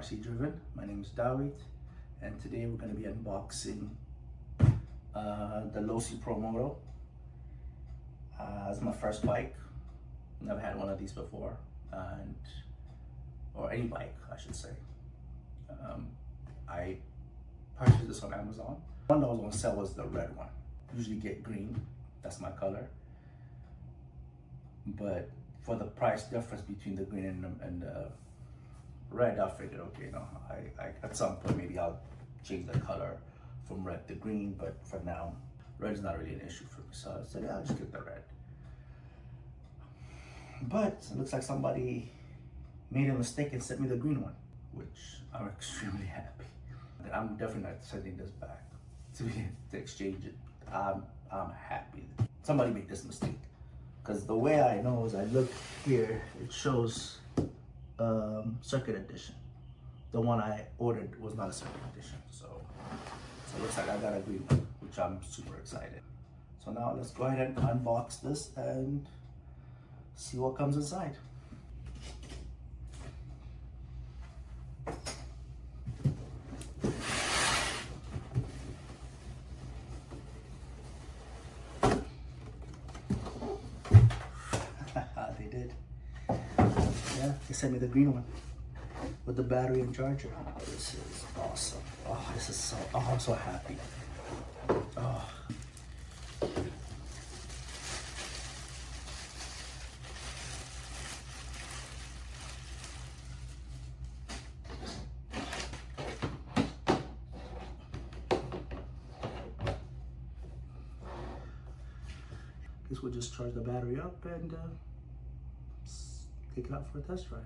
RC Driven. My name is Dawit, and today we're going to be unboxing the Losi Promoto. It's my first bike. Never had one of these before, or any bike, I should say. I purchased this on Amazon. One that was on sale was the red one. Usually get green, that's my color. But for the price difference between the green and the red, I figured, okay, no, I at some point maybe I'll change the color from red to green, but for now, red is not really an issue for me. So I said, yeah, I'll just get the red. But it looks like somebody made a mistake and sent me the green one, which I'm extremely happy. I'm definitely not sending this back to exchange it. I'm happy that somebody made this mistake, because the way I know is I look here, it shows circuit edition. The one I ordered was not a circuit edition, so it looks like I got a green one, which I'm super excited. So now let's go ahead and unbox this and see what comes inside. They did. Yeah, they sent me the green one with the battery and charger. Oh, this is awesome. Oh, this is so, oh, I'm so happy. Oh. Guess we'll just charge the battery up and take it out for a test drive.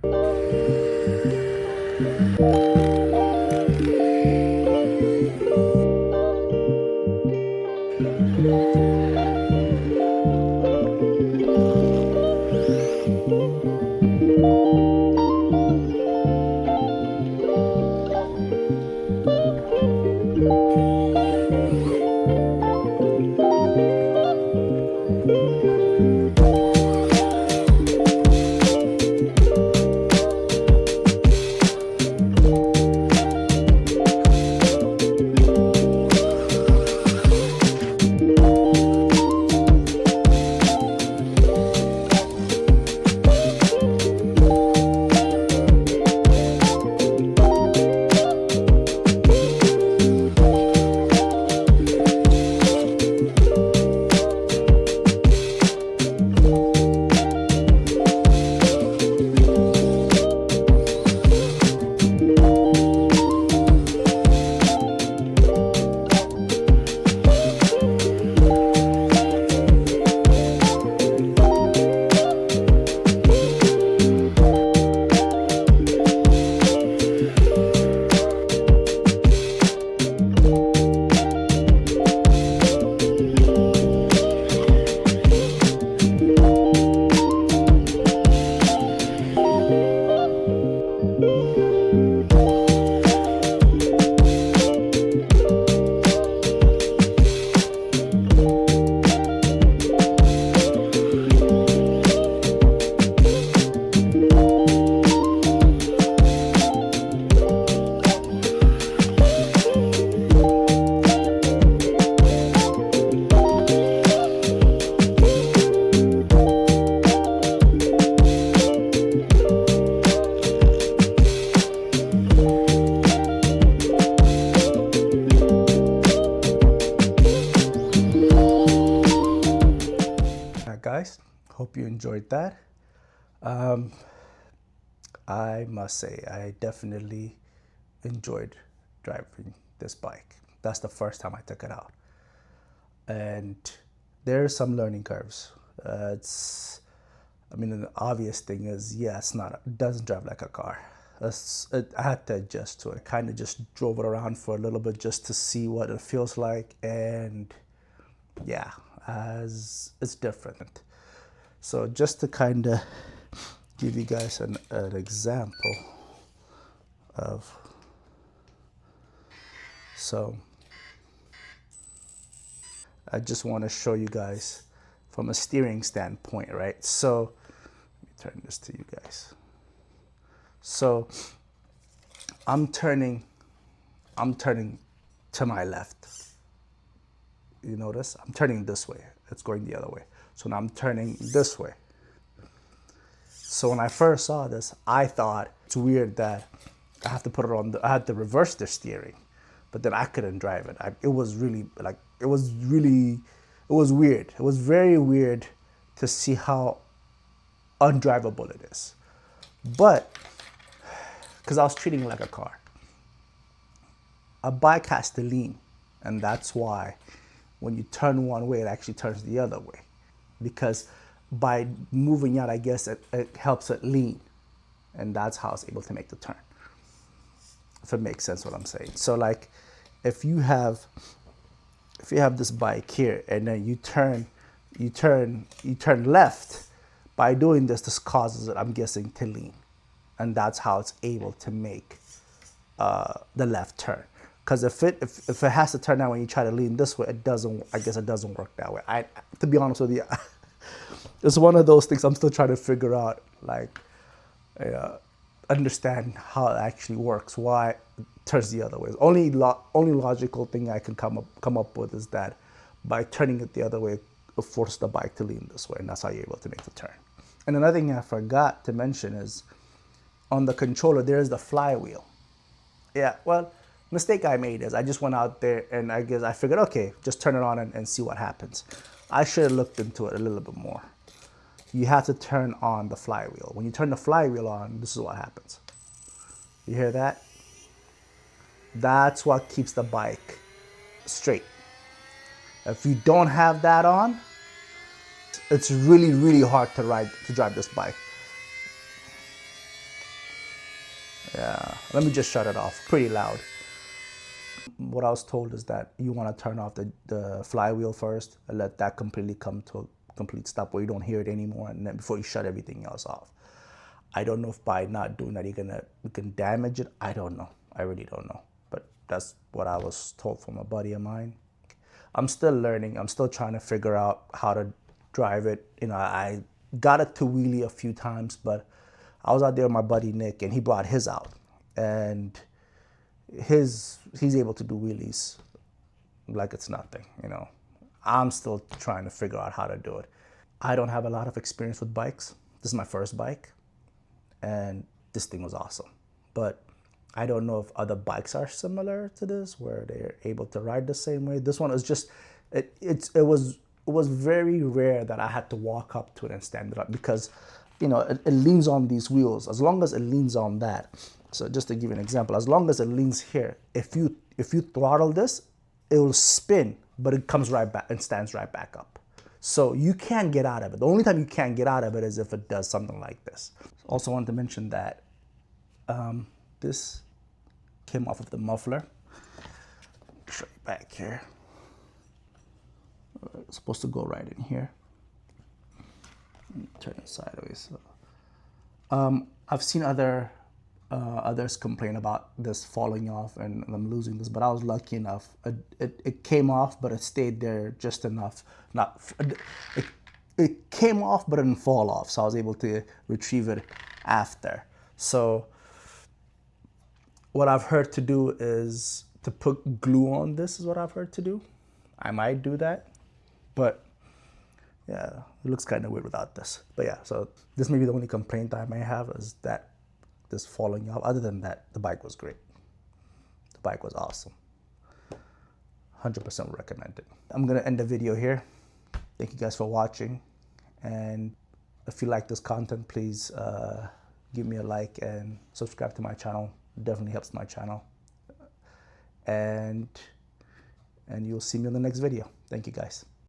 Guys, hope you enjoyed that. I must say I definitely enjoyed driving this bike. That's the first time I took it out, and there's some learning curves. I mean, the obvious thing is, yeah, it doesn't drive like a car. I had to adjust to it. I kind of just drove it around for a little bit just to see what it feels like, and yeah, it's different. So just to kind of give you guys an example of, so I just want to show you guys from a steering standpoint, right? So let me turn this to you guys. So I'm turning to my left. You notice? I'm turning this way. It's going the other way. So now I'm turning this way. So when I first saw this, I thought it's weird that I have to put it on I had to reverse the steering, but then I couldn't drive it. It was weird. It was very weird to see how undrivable it is. But, because I was treating it like a car. A bike has to lean, and that's why when you turn one way, it actually turns the other way. Because by moving out, I guess it helps it lean, and that's how it's able to make the turn. If it makes sense what I'm saying. So like, if you have this bike here, and then you turn left, by doing this causes it, I'm guessing, to lean, and that's how it's able to make the left turn. Because if it has to turn out when you try to lean this way, it doesn't. I guess it doesn't work that way. To be honest with you, it's one of those things I'm still trying to figure out. Like, understand how it actually works. Why it turns the other way. Only logical thing I can come up with is that by turning it the other way, it forces the bike to lean this way, and that's how you're able to make the turn. And another thing I forgot to mention is on the controller there's the flywheel. Yeah, well, mistake I made is I just went out there and I guess I figured, okay, just turn it on and see what happens. I should have looked into it a little bit more. You have to turn on the flywheel. When you turn the flywheel on, this is what happens. You hear that? That's what keeps the bike straight. If you don't have that on, it's really, really hard to drive this bike. Yeah, let me just shut it off. Pretty loud. What I was told is that you want to turn off the flywheel first and let that completely come to a complete stop where you don't hear it anymore, and then before you shut everything else off. I don't know if by not doing that you can damage it. I don't know. I really don't know. But that's what I was told from a buddy of mine. I'm still learning. I'm still trying to figure out how to drive it. You know, I got it to wheelie a few times, but I was out there with my buddy Nick, and he brought his out, and he's able to do wheelies like it's nothing. You know, I'm still trying to figure out how to do it. I don't have a lot of experience with bikes. This is my first bike, and this thing was awesome. But I don't know if other bikes are similar to this, where they're able to ride the same way. This one is just, it was very rare that I had to walk up to it and stand it up, because, you know, it leans on these wheels. As long as it leans on that. So just to give you an example, as long as it leans here, if you throttle this, it will spin, but it comes right back and stands right back up. So you can't get out of it. The only time you can't get out of it is if it does something like this. Also wanted to mention that this came off of the muffler. Show you back here. It's supposed to go right in here. Turn it sideways. I've seen others complain about this falling off and them losing this, but I was lucky enough. It came off, but it stayed there just enough. It came off, but it didn't fall off, so I was able to retrieve it after. So what I've heard to do is to put glue on this is what I've heard to do. I might do that, but yeah, it looks kind of weird without this. But yeah, so this may be the only complaint I may have, is that this falling off. Other than that, the bike was great. The bike was awesome. 100% recommend it. I'm gonna end the video here. Thank you guys for watching. And if you like this content, please give me a like and subscribe to my channel. It definitely helps my channel. And you'll see me in the next video. Thank you guys.